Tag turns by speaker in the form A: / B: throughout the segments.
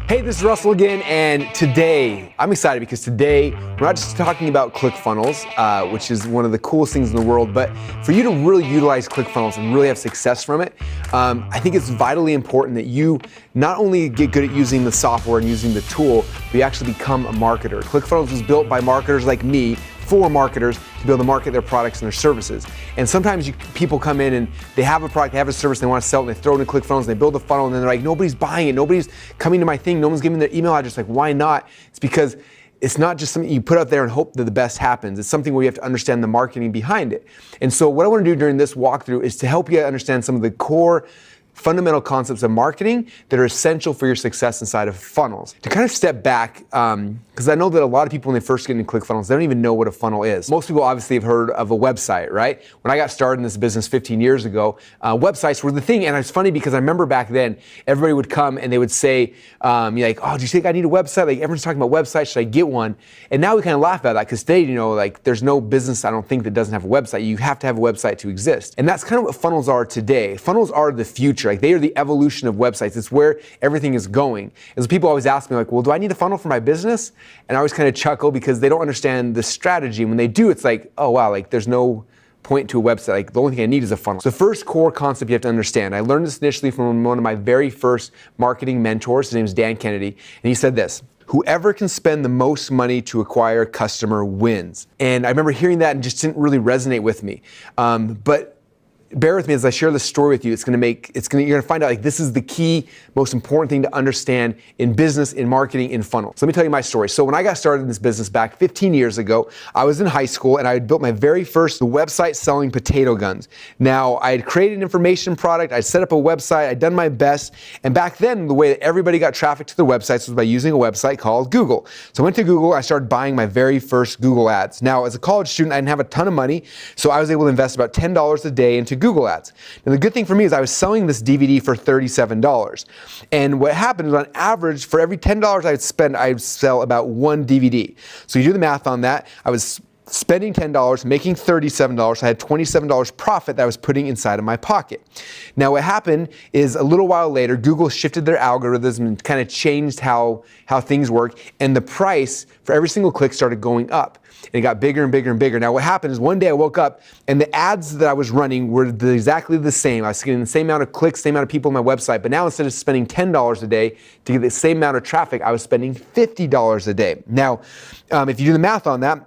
A: Hey, this is Russell again, and today, I'm excited because today, we're not just talking about ClickFunnels, which is one of the coolest things in the world, but for you to really utilize ClickFunnels and really have success from it, I think it's vitally important that you not only get good at using the software and using the tool, but you actually become a marketer. ClickFunnels was built by marketers like me, for marketers to be able to market their products and their services. And sometimes people come in and they have a product, they have a service, they want to sell it, and they throw it in ClickFunnels, and they build a funnel, and then they're like, nobody's buying it, nobody's coming to my thing, no one's giving their email address. Like, why not? It's because it's not just something you put out there and hope that the best happens. It's something where you have to understand the marketing behind it. And so what I want to do during this walkthrough is to help you understand some of the core fundamental concepts of marketing that are essential for your success inside of funnels. To kind of step back, because I know that a lot of people when they first get into ClickFunnels, they don't even know what a funnel is. Most people obviously have heard of a website, right? When I got started in this business 15 years ago, websites were the thing. And it's funny because I remember back then, everybody would come and they would say, like, oh, do you think I need a website? Like, everyone's talking about websites, should I get one? And now we kind of laugh about that because today, like there's no business, I don't think, that doesn't have a website. You have to have a website to exist. And that's kind of what funnels are today. Funnels are the future. Like, they are the evolution of websites. It's where everything is going. And so people always ask me, like, well, do I need a funnel for my business? And I always kind of chuckle because they don't understand the strategy. And when they do, it's like, oh, wow, like there's no point to a website. Like, the only thing I need is a funnel. So the first core concept you have to understand, I learned this initially from one of my very first marketing mentors. His name is Dan Kennedy. And he said this: whoever can spend the most money to acquire a customer wins. And I remember hearing that and just didn't really resonate with me. But bear with me as I share this story with you. You're gonna find out, like, this is the key, most important thing to understand in business, in marketing, in funnels. So let me tell you my story. So when I got started in this business back 15 years ago, I was in high school and I had built my very first website selling potato guns. Now, I had created an information product, I'd set up a website, I'd done my best, and back then, the way that everybody got traffic to their websites was by using a website called Google. So I went to Google, I started buying my very first Google ads. Now, as a college student, I didn't have a ton of money, so I was able to invest about $10 a day into Google ads. Now, the good thing for me is I was selling this DVD for $37. And what happened is, on average, for every $10 I would spend, I would sell about one DVD. So you do the math on that. I was spending $10, making $37. I had $27 profit that I was putting inside of my pocket. Now, what happened is, a little while later, Google shifted their algorithm and kind of changed how things work, and the price for every single click started going up. And it got bigger and bigger and bigger. Now, what happened is, one day I woke up and the ads that I was running were exactly the same. I was getting the same amount of clicks, same amount of people on my website, but now instead of spending $10 a day to get the same amount of traffic, I was spending $50 a day. Now, if you do the math on that,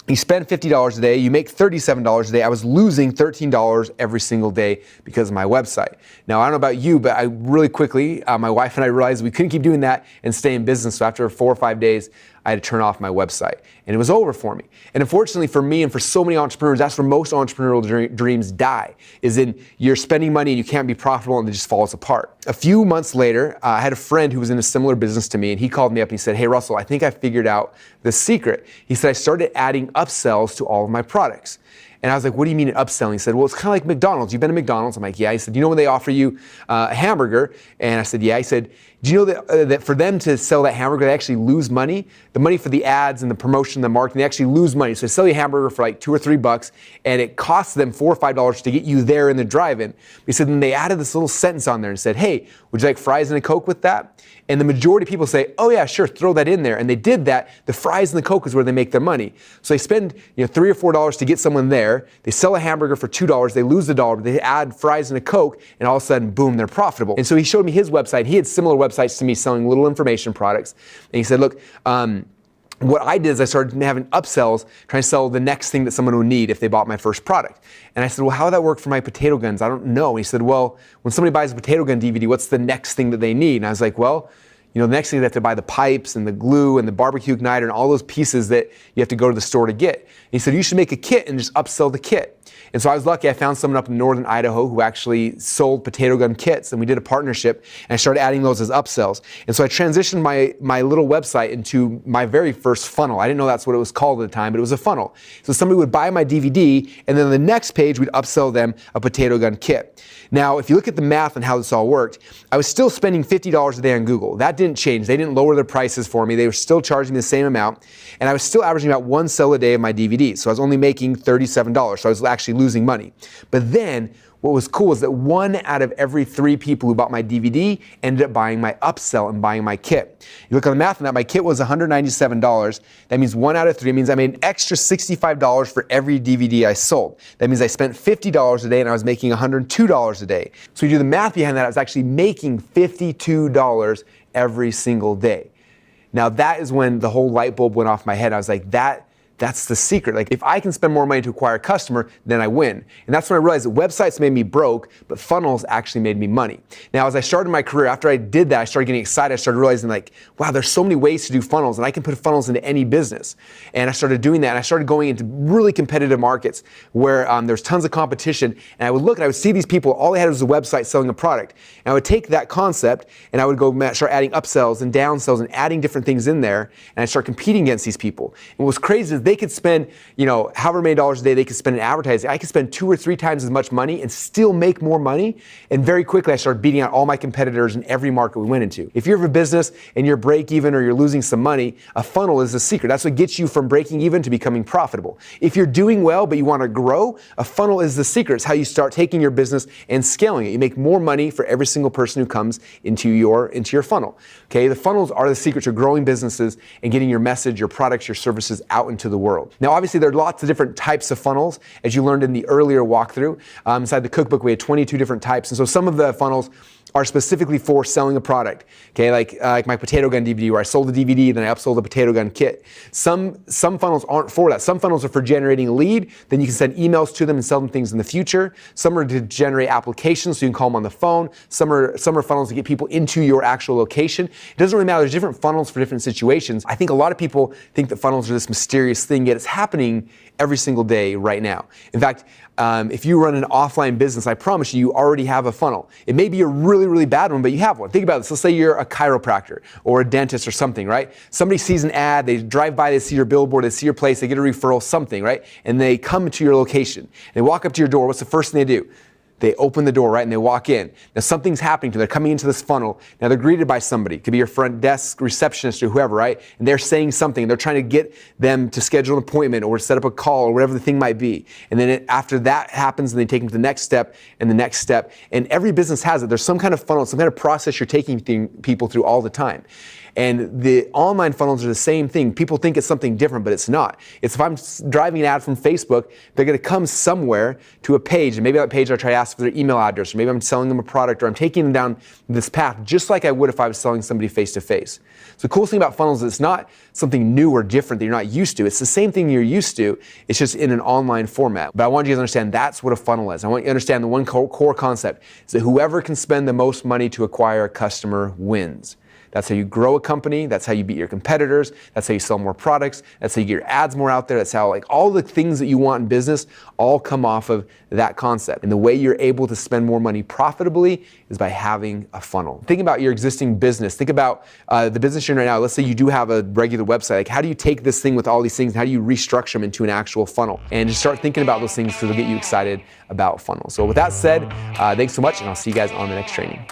A: you spend $50 a day, you make $37 a day. I was losing $13 every single day because of my website. Now, I don't know about you, but I really quickly, my wife and I realized we couldn't keep doing that and stay in business. So after 4 or 5 days, I had to turn off my website, and it was over for me. And unfortunately for me and for so many entrepreneurs, that's where most entrepreneurial dreams die, is in you're spending money and you can't be profitable and it just falls apart. A few months later, I had a friend who was in a similar business to me, and he called me up and he said, hey, Russell, I think I figured out the secret. He said, I started adding upsells to all of my products. And I was like, what do you mean upselling? He said, well, it's kind of like McDonald's. You've been to McDonald's? I'm like, yeah. He said, you know when they offer you a hamburger? And I said, yeah. He said, do you know that for them to sell that hamburger, they actually lose money? The money for the ads and the promotion, the marketing, they actually lose money. So they sell you a hamburger for like $2 or $3, and it costs them $4 or $5 to get you there in the drive-in. He said, then they added this little sentence on there and said, hey, would you like fries and a Coke with that? And the majority of people say, oh yeah, sure, throw that in there. And they did that. The fries and the Coke is where they make their money. So they spend $3 or $4 to get someone there. They sell a hamburger for $2. They lose the dollar. They add fries and a Coke, and all of a sudden, boom, they're profitable. And so he showed me his website. He had similar websites to me selling little information products. And he said, look, what I did is I started having upsells, trying to sell the next thing that someone would need if they bought my first product. And I said, well, how would that work for my potato guns? I don't know. And he said, well, when somebody buys a potato gun DVD, what's the next thing that they need? And I was like, well, the next thing they have to buy the pipes and the glue and the barbecue igniter and all those pieces that you have to go to the store to get. And he said, you should make a kit and just upsell the kit. And so I was lucky, I found someone up in northern Idaho who actually sold potato gun kits, and we did a partnership, and I started adding those as upsells. And so I transitioned my little website into my very first funnel. I didn't know that's what it was called at the time, but it was a funnel. So somebody would buy my DVD, and then on the next page, we'd upsell them a potato gun kit. Now, if you look at the math on how this all worked, I was still spending $50 a day on Google. That didn't change. They didn't lower their prices for me. They were still charging me the same amount, and I was still averaging about 1 sale a day of my DVDs. So I was only making $37. So I was actually losing money. But then what was cool is that 1 out of every 3 people who bought my DVD ended up buying my upsell and buying my kit. You look on the math on that, my kit was $197. That means 1 out of 3. It means I made an extra $65 for every DVD I sold. That means I spent $50 a day and I was making $102 a day. So you do the math behind that, I was actually making $52 every single day. Now that is when the whole light bulb went off my head. I was like, that's the secret. Like, if I can spend more money to acquire a customer, then I win. And that's when I realized that websites made me broke, but funnels actually made me money. Now, as I started my career, after I did that, I started getting excited. I started realizing, like, wow, there's so many ways to do funnels, and I can put funnels into any business. And I started doing that, and I started going into really competitive markets where there's tons of competition. And I would look and I would see these people, all they had was a website selling a product. And I would take that concept and I would go start adding upsells and downsells and adding different things in there, and I'd start competing against these people. And what was crazy is they could spend, however many dollars a day they could spend in advertising. I could spend 2 or 3 times as much money and still make more money. And very quickly, I started beating out all my competitors in every market we went into. If you have a business and you're break even or you're losing some money, a funnel is the secret. That's what gets you from breaking even to becoming profitable. If you're doing well, but you want to grow, a funnel is the secret. It's how you start taking your business and scaling it. You make more money for every single person who comes into your funnel. Okay, the funnels are the secret to growing businesses and getting your message, your products, your services out into the world. Now, obviously, there are lots of different types of funnels, as you learned in the earlier walkthrough. Inside the cookbook, we had 22 different types. And so some of the funnels are specifically for selling a product. Okay, like my potato gun DVD, where I sold the DVD, then I upsold the potato gun kit. Some funnels aren't for that. Some funnels are for generating a lead, then you can send emails to them and sell them things in the future. Some are to generate applications, so you can call them on the phone. Some are funnels to get people into your actual location. It doesn't really matter. There's different funnels for different situations. I think a lot of people think that funnels are this mysterious thing, yet it's happening every single day right now. In fact, if you run an offline business, I promise you already have a funnel. It may be a really, really bad one, but you have one. Think about this. Let's say you're a chiropractor or a dentist or something, right? Somebody sees an ad, they drive by, they see your billboard, they see your place, they get a referral, something, right? And they come to your location. They walk up to your door. What's the first thing they do? They open the door, right, and they walk in. Now, something's happening to them. They're coming into this funnel. Now, they're greeted by somebody. It could be your front desk receptionist or whoever, right? And they're saying something. They're trying to get them to schedule an appointment or set up a call or whatever the thing might be. And then after that happens, and they take them to the next step and the next step. And every business has it. There's some kind of funnel, some kind of process you're taking people through all the time. And the online funnels are the same thing. People think it's something different, but it's not. It's if I'm driving an ad from Facebook, they're going to come somewhere to a page, and maybe that page I try to ask for their email address, or maybe I'm selling them a product, or I'm taking them down this path just like I would if I was selling somebody face to face. So the coolest thing about funnels is it's not something new or different that you're not used to. It's the same thing you're used to. It's just in an online format. But I want you guys to understand that's what a funnel is. I want you to understand the one core concept is that whoever can spend the most money to acquire a customer wins. That's how you grow a company. That's how you beat your competitors. That's how you sell more products. That's how you get your ads more out there. That's how all the things that you want in business all come off of that concept. And the way you're able to spend more money profitably is by having a funnel. Think about your existing business. Think about the business you're in right now. Let's say you do have a regular website. Like, how do you take this thing with all these things? How do you restructure them into an actual funnel? And just start thinking about those things because it'll get you excited about funnels. So with that said, thanks so much, and I'll see you guys on the next training.